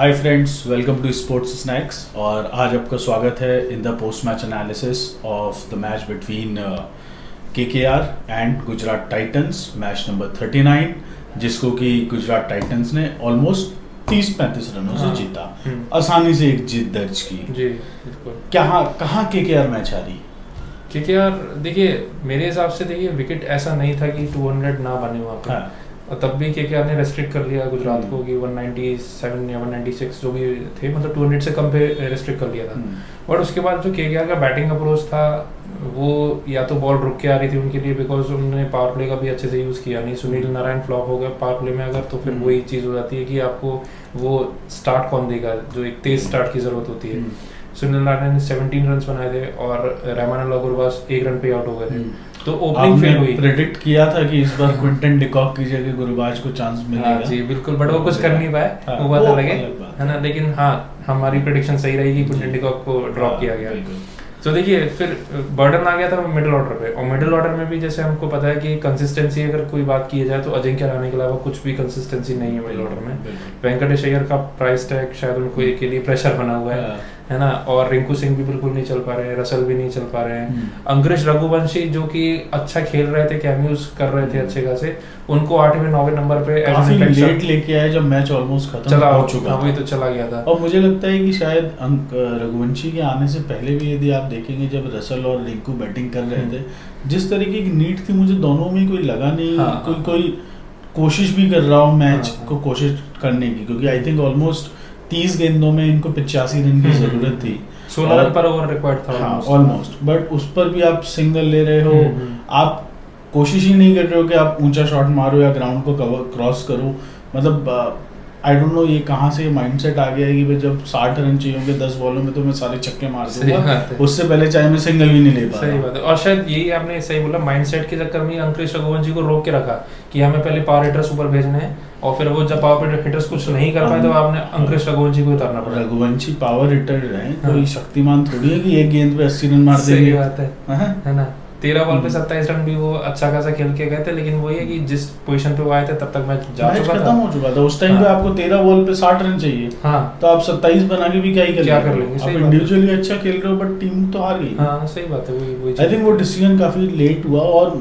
Hi friends, welcome to Sports Snacks. और आज आपका स्वागत है in the post match analysis of the match between KKR and Gujarat Titans, match number 39, जिसको कि गुजरात टाइटंस ने ऑलमोस्ट 30-35 रनों से जीता, आसानी से एक जीत दर्ज की। जी बिल्कुल। कहाँ केकेआर मैच आ रही? केकेआर देखिए, मेरे हिसाब से देखिए विकेट ऐसा नहीं था कि 200 ना बने वहाँ पे। हाँ। और तब भी केकेआर ने रेस्ट्रिक्ट कर लिया गुजरात को कि 197 या 196 जो भी थे, मतलब 200 से कम पे रेस्ट्रिक्ट कर लिया था। और उसके बाद जो केकेआर का बैटिंग अप्रोच था, वो या तो बॉल रुक के आ रही थी उनके लिए, बिकॉज उन्होंने पावर प्ले का भी अच्छे से यूज़ किया नहीं। सुनील नारायण फ्लॉप हो गया पावर प्ले में अगर, तो फिर वही चीज़ हो जाती है कि आपको वो स्टार्ट कौन देगा, जो एक तेज स्टार्ट की ज़रूरत होती है। सुनील नारायण ने 17 रन बनाए थे और रहमान गुरबाज 1 रन पे आउट हो गए थे, तो ओपनिंग फेल हुई। प्रेडिक्ट किया था कि इस बार क्विंटन डिकॉक की जगह गुरबाज को चांस मिलेगा। जी बिल्कुल, बट वो कुछ कर नहीं पाए, वो बात अलग है ना। लेकिन हाँ, हमारी प्रेडिक्शन सही रही कि क्विंटन डिकॉक को ड्रॉप किया गया। तो देखिए फिर बर्डन आ गया था मिडिल ऑर्डर पे, और मिडिल ऑर्डर में भी जैसे हमको पता है कि कंसिस्टेंसी अगर कोई बात की जाए तो अजिंक्य रहाणे के अलावा कुछ भी कंसिस्टेंसी नहीं है मिडिल ऑर्डर में। वेंकटेश अय्यर का प्राइस टैग शायद उनको एक के लिए प्रेशर बना हुआ है ना। और रिंकू सिंह भी बिल्कुल नहीं चल पा रहे हैं, रसल भी नहीं चल पा रहे हैं। अंकुरिश रघुवंशी जो कि अच्छा खेल रहे थे, कैमियोज कर रहे थे अच्छे खासे, उनको 8वें-9वें नंबर पे काफी लेट लेके आए जब मैच ऑलमोस्ट खत्म हो चुका था। वही तो चला गया था। और मुझे लगता है कि शायद रघुवंशी के आने से पहले भी, यदि आप देखेंगे, जब रसल और रिंकू बैटिंग कर रहे थे, जिस तरीके की नीड थी, मुझे दोनों में कोई लगा नहीं कोई कोशिश भी कर रहा हूँ मैच को कोशिश करने की, क्योंकि आई थिंक ऑलमोस्ट 30 गेंदों में इनको 85 रन की जरूरत थी। 16 रन पर ओवर रिक्वायर्ड था ऑलमोस्ट, बट उस पर भी आप सिंगल ले रहे हो। आप कोशिश ही नहीं कर रहे हो कि आप ऊंचा शॉट मारो या ग्राउंड को कवर क्रॉस करो। मतलब आई डोंट नो ये कहाँ से माइंडसेट आ गया है कि भाई जब 60 रन चाहिए होंगे 10 बॉलों में तो मैं सारे छक्के मार दूंगा, उससे पहले चाहे मैं सिंगल भी नहीं ले पा। सही बात है। और शायद यही आपने सही बोला, माइंडसेट के चक्कर में अंकुरिश रघुवंशी को रोक के रखा कि हमें पहले पावर हिटर्स ऊपर भेजने हैं, और फिर वो जब पावर हिटर्स कुछ नहीं कर पाए तो आपने अंकुरिश रघुवंशी को उतारना पड़ा। रघुवंशी पावर हिटर है, कोई शक्तिमान थोड़ी है कि एक गेंद पे 80 रन मार देंगे। सही बात है ना। 13 बॉल पे 27 रन भी वो अच्छा खासा खेल के गए थे, लेकिन वही है कि जिस पोजीशन पे वो आए थे तब तक मैच खत्म हो चुका था। उस टाइम पे आपको 13 बॉल पे 60 रन चाहिए, तो आप 27 बना के भी क्या कर लेंगे। आप इंडिविजुअली अच्छा खेल रहे हो बट टीम तो हार गई। हाँ सही बात है, वही आई थिंक वो डिसीजन काफी लेट हुआ। और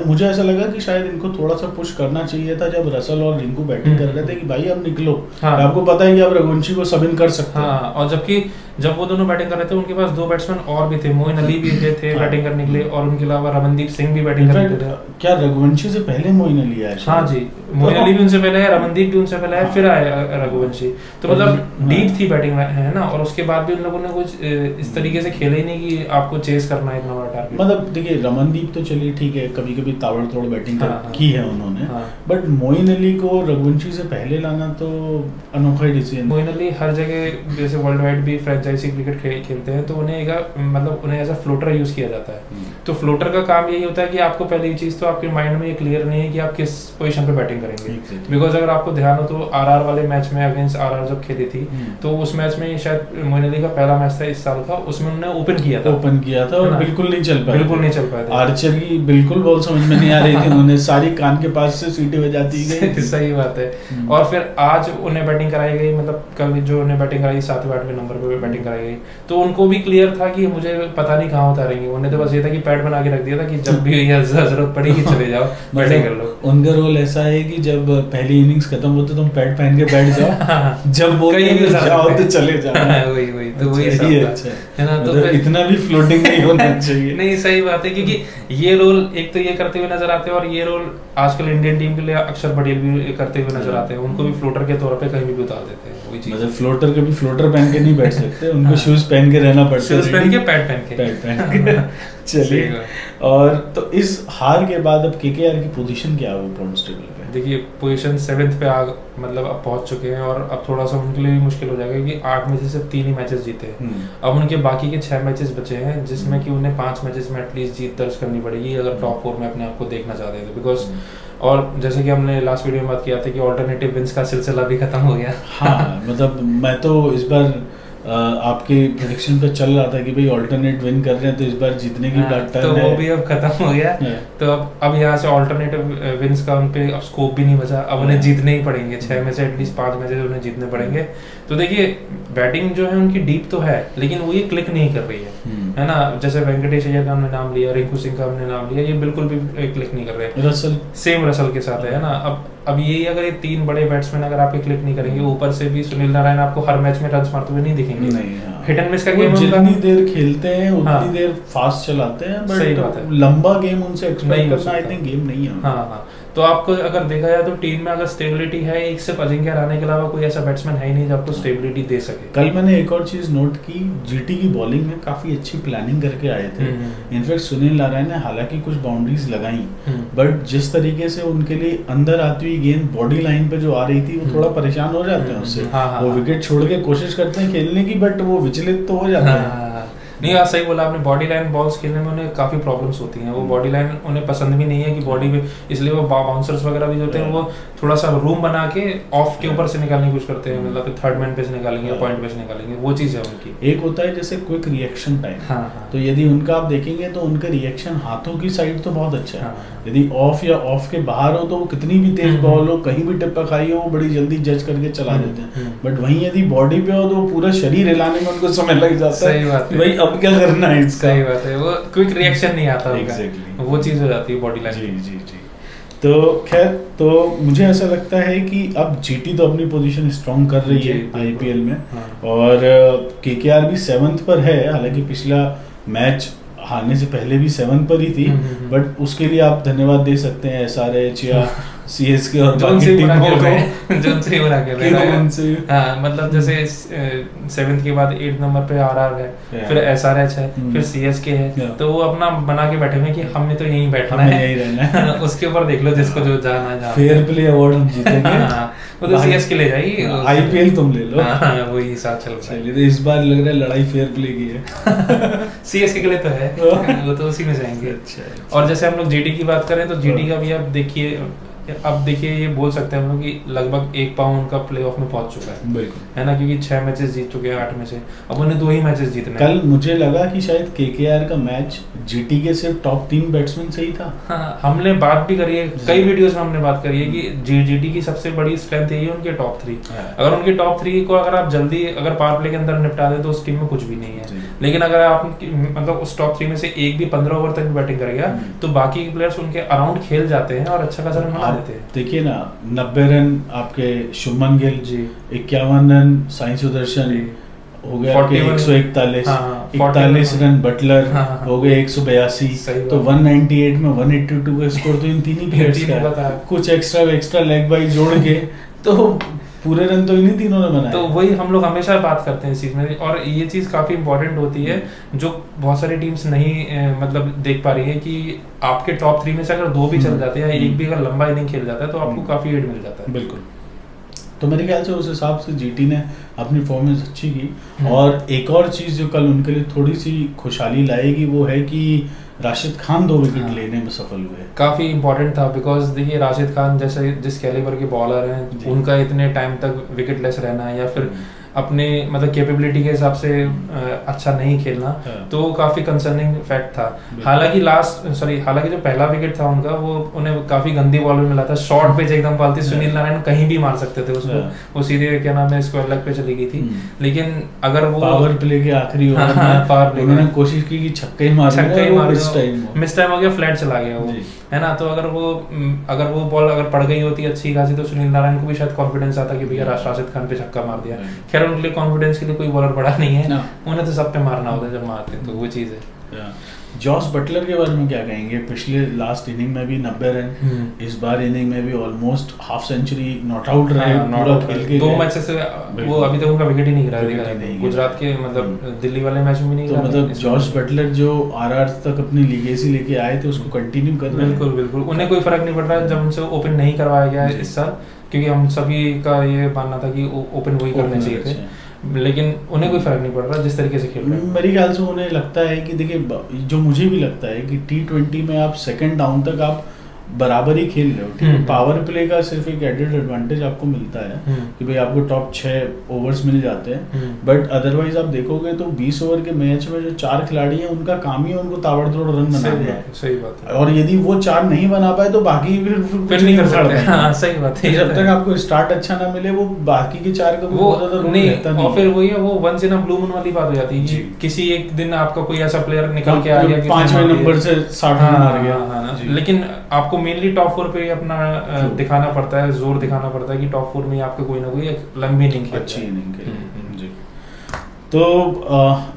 मुझे ऐसा लगा कि शायद इनको थोड़ा सा पुश करना चाहिए था जब रसल और रिंकू बैटिंग कर रहे थे कि भाई अब निकलो। आपको पता है कि आप रघुवंशी को सब इन कर सकते हैं। और जबकि जब वो दोनों बैटिंग कर रहे थे, उनके पास 2 बैट्समैन और भी थे, मोइन अली भी थे बैटिंग करने के लिए, और उनके अलावा रमनदीप सिंह भी बैटिंग कर रहे थे। क्या रघुवंशी से पहले मोइन अली आए? हाँ जी, मोइन अली भी उनसे पहले है, रमनदीप भी उनसे पहले है, फिर आए रघुवंशी। तो मतलब डीप थी बैटिंग है ना। और उसके बाद भी उन लोगों ने कुछ इस तरीके से खेले ही नहीं कि आपको चेस करना है इतना बड़ा टारगेट। मतलब देखिए, रमनदीप तो चलिए ठीक है, कभी कभी ताबड़तोड़ बैटिंग की है उन्होंने, बट मोइन अली को रघुवंशी से पहले लाना तो अनोखा डिसीजन। मोइन अली हर जगह जैसे वर्ल्ड वाइड भी फ्रेंचाइजी क्रिकेट खेलते हैं, तो उन्हें एज अ फ्लोटर यूज किया जाता है। तो फ्लोटर का काम यही होता है कि आपको पहली चीज तो आपके माइंड में ये क्लियर नहीं है कि आप किस पोजीशन पे बैटिंग करेंगे। बिकॉज अगर आपको ध्यान हो तो आरआर वाले मैच में अगेंस्ट आरआर जब खेली थी, तो उस मैच में शायद मोइन अली का पहला मैच था इस साल का, उसमें उन्होंने ओपन किया था और बिल्कुल नहीं चल पाया। थे। आर्चर की बिल्कुल बॉल समझ में नहीं आ रही थी, उन्हें सारी कान के पास से सीटी बजाती गई। सही बात है। और फिर आज उन्हें बैटिंग कराई गई, मतलब कल जो उन्हें बैटिंग कराई 7वें-8वें नंबर पे बैटिंग कराई गई, तो उनको भी क्लियर था कि मुझे पता नहीं कहाँ उतारेंगे। उन्हें तो बस ये था कि पैड बना के रख दिया था कि जब भी जरूरत पड़ेगी चले जाओ बैटिंग कर लो। उनका रोल ऐसा है कि जब पहली इनिंग्स खत्म होती तुम पैड पहन के बैठ जाओ, जब वो जाओ तो चले जाओ। वही तो वही अच्छा है ना। तो इतना भी फ्लोटिंग नहीं होना चाहिए। नहीं सही बात है, क्योंकि ये रोल एक तो ये करते हुए नजर आते हैं, और ये रोल आजकल इंडियन टीम के लिए अक्षर पटेल भी करते हुए नजर आते हैं। उनको भी फ्लोटर के तौर पे कहीं भी उतार देते हैं। वही चीज, मतलब फ्लोटर कभी फ्लोटर पहन के नहीं बैठ सकते, उनको शूज पहन के रहना पड़ता है, शूज पहन के पैड पहन के। चलिए, और तो इस हार के बाद अब केकेआर की पोजीशन क्या होगी पॉइंट्स टेबल पे? देखिए पोजीशन 7th पे मतलब अब पहुंच चुके हैं, और अब थोड़ा सा उनके लिए भी मुश्किल हो जाएगा क्योंकि 8 में से सिर्फ 3 ही मैचेस जीते हैं। अब उनके बाकी के 6 मैचेस बचे हैं, जिसमें कि उन्हें 5 मैचेस में एटलीस्ट जीत दर्ज करनी पड़ेगी अगर टॉप 4 में अपने आप को देखना चाहते हैं। बिकॉज और जैसे कि हमने लास्ट वीडियो में बात किया था कि ऑल्टरनेटिव विंस का सिलसिला भी खत्म हो गया। हाँ, मतलब मैं तो इस बार आपके प्रेडिक्शन पे चल रहा था कि भाई ऑल्टरनेट विन कर रहे हैं तो इस बार जीतने की बात तो वो भी अब खत्म हो गया। तो अब यहाँ से ऑल्टरनेटिव विंस का उन पे अब स्कोप भी नहीं बचा, अब उन्हें जीतने ही पड़ेंगे। 6 में से एटलीस्ट 5 मैचेस उन्हें जीतने पड़ेंगे। तो देखिए बैटिंग जो है उनकी डीप तो है, लेकिन वो ये क्लिक नहीं कर रही है ना। जैसे वेंकटेश अय्यर का हमने नाम लिया, रिंकू सिंह का हमने नाम लिया, ये बिल्कुल भी क्लिक नहीं कर रहे। रसल सेम रसल के साथ है ना। अब यही अगर ये 3 बड़े बैट्समैन अगर आपके क्लिक नहीं करेंगे, ऊपर से भी सुनील नारायण आपको हर मैच में रन मारते हुए नहीं दिखेंगे। हिट एंड मिस का गेम जितनी देर खेलते हैं उतनी देर फास्ट चलाते हैं, बट लंबा गेम उनसे एक्सपेक्ट करना आई थिंक गेम नहीं है। हाँ, तो आपको अगर देखा जाए तो टीम में अगर स्टेबिलिटी है, एक सिर्फ अजिंक्य रहाणे के अलावा कोई ऐसा बैट्समैन है ही नहीं जो आपको स्टेबिलिटी दे सके। कल मैंने एक और चीज नोट की, जीटी की बॉलिंग में काफी अच्छी प्लानिंग करके आए थे। इनफैक्ट सुनील नारायण ने हालांकि कुछ बाउंड्रीज लगाई, बट जिस तरीके से उनके लिए अंदर आती हुई गेंद बॉडी लाइन पे जो आ रही थी, वो थोड़ा परेशान हो जाते हैं उससे। वो विकेट छोड़ के कोशिश करते हैं खेलने की, बट वो विचलित तो हो जाते हैं। नहीं, आप सही बोला आपने, बॉडी लाइन बॉल्स खेलने में उन्हें काफी प्रॉब्लम्स होती हैं। वो बॉडी लाइन उन्हें पसंद भी नहीं है कि बॉडी पे, इसलिए वो बाउंसर्स वगैरह भी होते हैं, वो थोड़ा सा रूम बना के ऑफ के ऊपर से निकालने की कोशिश करते हैं, मतलब थर्ड मैन पे से निकालेंगे, पॉइंट पे से निकालेंगे, वो चीज है उनकी। एक होता है जैसे क्विक रिएक्शन टाइम, तो यदि उनका आप देखेंगे तो उनका रिएक्शन हाथों की साइड तो बहुत अच्छा है। यदि ऑफ या ऑफ के बाहर हो तो वो कितनी भी तेज बॉल हो, कहीं भी टिप्पा खाई हो, वो बड़ी जल्दी जज करके चला देते हैं। बट वहीं यदि बॉडी पे हो तो पूरा शरीर हिलाने में उनको समय लग जाता है। सही बात है, भाई अब क्या करना है। सही बात है, वो क्विक रिएक्शन नहीं आता। Exactly. वो चीज हो जाती है बॉडी लाइन। जी। तो खैर, तो मुझे ऐसा लगता है कि अब जीटी तो अपनी पोजीशन स्ट्रॉन्ग कर रही है आईपीएल में, और केकेआर भी 7th पर है। हालांकि पिछला मैच हारने से पहले भी 7th पर ही थी, बट उसके लिए आप धन्यवाद दे सकते हैं एसआरएच या सीएसके और बाकी टीमों को जो उनसे बना के हाँ, मतलब जैसे 7th के बाद 8 नंबर पे आरआर है, फिर एसआरएच है, फिर सीएसके है, तो वो अपना बना के बैठे हुए कि हमने तो यहीं बैठना है, यहीं रहना है। उसके ऊपर देख लो जिसको जो जाना है। फेयर प्ले अवार्ड हम जीतेंगे, वो तो सीएसके ले जाएगी, आईपीएल तुम ले लो। वही हिसाब चल रहा है। तो इस बार लग रहा है लड़ाई फेयर प्ले की है। सीएसके के लिए तो है, वो तो उसी में जाएंगे। और जैसे हम लोग जीटी की बात करें तो जीटी का भी अब देखिए ये बोल सकते हैं हम लोग कि लगभग 1 पाव उनका प्लेऑफ में पहुंच चुका है। बिल्कुल, है ना, क्योंकि 6 मैचेस जीत चुके हैं 8 में से, अब उन्हें 2 ही मैचेस जीतने। कल मुझे लगा कि शायद केकेआर का मैच जीटी के सिर्फ टॉप 3 बैट्समैन से ही था। हाँ, हमने बात भी करी है, कई वीडियोस में हमने बात करी है कि जीटी की सबसे बड़ी स्ट्रेंथ यही है उनके टॉप 3। अगर उनके टॉप 3 को अगर आप जल्दी अगर पावर प्ले के अंदर निपटा दे तो उस टीम में कुछ भी नहीं है। लेकिन अगर आप मतलब उस टॉप 3 में से एक भी 15 ओवर तक बैटिंग करेगा तो बाकी के प्लेयर्स उनके अराउंड खेल जाते हैं और अच्छा खासा रन बना देते हैं। देखिए ना, 90 रन आपके शुभमन गिल जी, 51 रन साई सुदर्शन हो गया, 141 रन बटलर हो गए, 182, तो 198 में 182 का स्कोर तो इन तीन ही प्लेयर्स का, कुछ एक्स्ट्रा लेग बाई जोड़ के तो पूरे रन तो इन्हीं तीनों ने बनाए। तो वही हम लोग हमेशा बात करते हैं इस चीज में, और ये चीज काफी इंपॉर्टेंट होती है जो बहुत सारी टीम्स नहीं मतलब देख पा रही है कि आपके टॉप 3 में से अगर 2 भी चल जाते हैं या एक भी अगर लंबा इनिंग खेल जाता है तो आपको काफी एड मिल जाता है। बिल्कुल, तो मेरे ख्याल से उस हिसाब से जीटी ने अपनी परफॉर्मेंस अच्छी की। और एक और चीज जो कल उनके लिए थोड़ी सी खुशहाली लाएगी वो है कि राशिद खान 2 विकेट लेने में सफल हुए। काफी इंपॉर्टेंट था, बिकॉज देखिए राशिद खान जैसे जिस कैलिबर के बॉलर हैं उनका इतने टाइम तक विकेट लेस रहना या फिर अपने मतलब कैपेबिलिटी के हिसाब से अच्छा नहीं खेलना, तो काफी कंसर्निंग फैक्ट था। हालांकि जो पहला विकेट था उनका वो उन्हें काफी गंदी बॉल में मिला था, शॉर्ट पिच एकदम पालती, सुनील नारायण कहीं भी मार सकते थे उसको, वो सीधे क्या नाम है स्क्वायर लेग पे चली गई थी। लेकिन अगर वो पावर प्ले के आखिरी ओवर में उन्होंने कोशिश की कि छक्का ही मार मिस टाइम हो गया, फ्लैट चला गया वो, है ना। तो अगर वो बॉल अगर पड़ गई होती अच्छी खासी तो सुनील नारायण को भी शायद कॉन्फिडेंस आता कि भैया राशिद खान पे छक्का मार दिया। खैर उनके लिए कॉन्फिडेंस के लिए कोई बॉलर बड़ा नहीं है, उन्हें तो सब पे मारना होता है जब मारते हैं, तो वो चीज है। जॉस बटलर के बारे में क्या कहेंगे? पिछले लास्ट इनिंग में भी 90 रन, इस बार इनिंग में भी almost half century, not out रहे पूरा खेल के 2 मैच से वो अभी तक उनका विकेट ही नहीं गिरा, गुजरात के मतलब दिल्ली वाले मैच में भी नहीं। तो मतलब जॉस बटलर जो आरआर तक अपनी लीगेसी लेके आए थे उसको कंटिन्यू कर रहे हैं। बिल्कुल, उन्हें कोई फर्क नहीं पड़ रहा जब उनसे ओपन नहीं करवाया गया इस साल, क्योंकि हम सभी का ये मानना था कि ओपन वही करने चाहिए थे, लेकिन उन्हें कोई फर्क नहीं पड़ रहा जिस तरीके से खेल रहे हैं। मेरे ख्याल से उन्हें लगता है कि देखिए, जो मुझे भी लगता है कि T20 में आप सेकंड डाउन तक आप बराबर ही खेल रहे हो, ठीक है। पावर प्ले का सिर्फ एक एडेड एडवांटेज आपको मिलता है कि भाई आपको टॉप 6 ओवर्स मिल जाते हैं, बट अदरवाइज आप देखोगे तो 20 ओवर के मैच में जो 4 खिलाड़ी हैं उनका काम ही है उनको ताबड़तोड़ रन बनाना है। सही बात है। और यदि वो 4 नहीं बना पाए तो बाकी फिर नहीं कर सकते। हाँ, सही बात है। जब तक आपको स्टार्ट अच्छा ना मिले वो बाकी के 4 का बहुत ज्यादा रोल रहता नहीं। और फिर वही है, वो once in a blue moon वाली बात हो जाती है। किसी एक दिन आपका कोई ऐसा प्लेयर निकल के आ गया 5वें नंबर से 60 रन मार गया, लेकिन आपको मेनली टॉप 4 पे अपना दिखाना पड़ता है, जोर दिखाना पड़ता है कि टॉप 4 में आपका कोई ना कोई लंबी इनिंग अच्छी इनिंग खेले। तो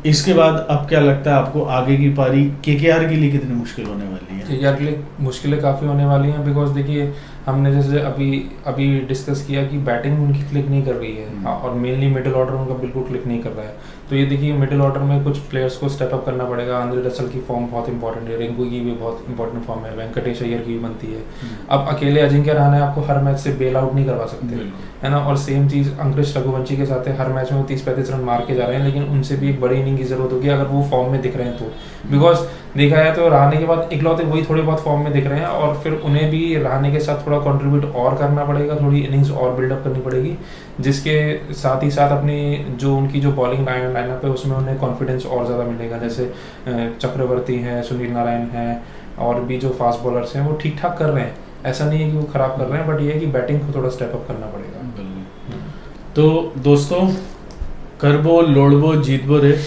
इसके बाद अब क्या लगता है आपको आगे की पारी केकेआर के लिए कितनी मुश्किल होने वाली है? केकेआर के लिए मुश्किलें काफ़ी होने वाली हैं, बिकॉज देखिए हमने जैसे अभी डिस्कस किया कि बैटिंग उनकी क्लिक नहीं कर रही है और मेनली मिडिल ऑर्डर उनका बिल्कुल क्लिक नहीं कर रहा है। तो ये देखिए मिडिल ऑर्डर में कुछ प्लेयर्स को स्टेप अप करना पड़ेगा। आंद्रे रसल की फॉर्म बहुत इंपॉर्टेंट है, रिंकू की भी बहुत इंपॉर्टेंट फॉर्म है, वेंकटेश अय्यर की भी बनती है। अब अकेले अजिंक्य रहाणे आपको हर मैच से बेल आउट नहीं करवा सकते, है ना। और सेम चीज़ अंकुरिश रघुवंशी के साथ है, हर मैच में वो 30-35 रन मार के जा रहे हैं, लेकिन उनसे भी एक बड़ी इनिंग की जरूरत होगी अगर वो फॉर्म में दिख रहे हैं तो। बिकॉज देखा जाए तो रहाणे के बाद इकलौते वही थोड़े बहुत फॉर्म में दिख रहे हैं, और फिर उन्हें भी रहाणे के साथ थोड़ा कंट्रीब्यूट और करना पड़ेगा, थोड़ी इनिंग्स और बिल्डअप करनी पड़ेगी, जिसके साथ ही साथ अपनी जो उनकी जो बॉलिंग लाइनअप है उसमें उन्हें कॉन्फिडेंस और ज़्यादा मिलेगा। जैसे चक्रवर्ती हैं, सुनील नारायण हैं, और भी जो फास्ट बॉलर्स हैं वो ठीक ठाक कर रहे हैं, ऐसा नहीं है कि वो खराब कर रहे हैं, बट ये है कि बैटिंग को थोड़ा स्टेप अप करना पड़ेगा। तो दोस्तों, करबो लोड़बो जीतबो रे,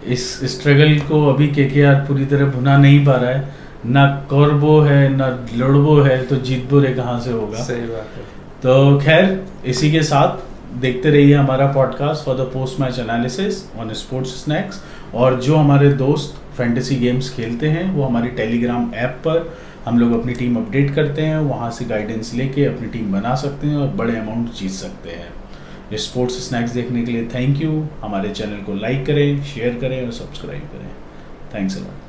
इस स्ट्रगल को अभी केकेआर पूरी तरह भुना नहीं पा रहा है। ना करबो है ना लड़बो है तो जीतबो रे कहाँ से होगा? सही बात है। तो खैर, इसी के साथ देखते रहिए हमारा podcast for the post match analysis on sports Snacks. और जो हमारे दोस्त फैंटेसी गेम्स खेलते हैं वो हमारी टेलीग्राम ऐप पर हम लोग अपनी टीम अपडेट करते हैं, वहाँ से गाइडेंस लेके अपनी टीम बना सकते हैं और बड़े अमाउंट जीत सकते हैं। स्पोर्ट्स स्नैक्स देखने के लिए थैंक यू। हमारे चैनल को लाइक करें, शेयर करें और सब्सक्राइब करें। Thanks a lot.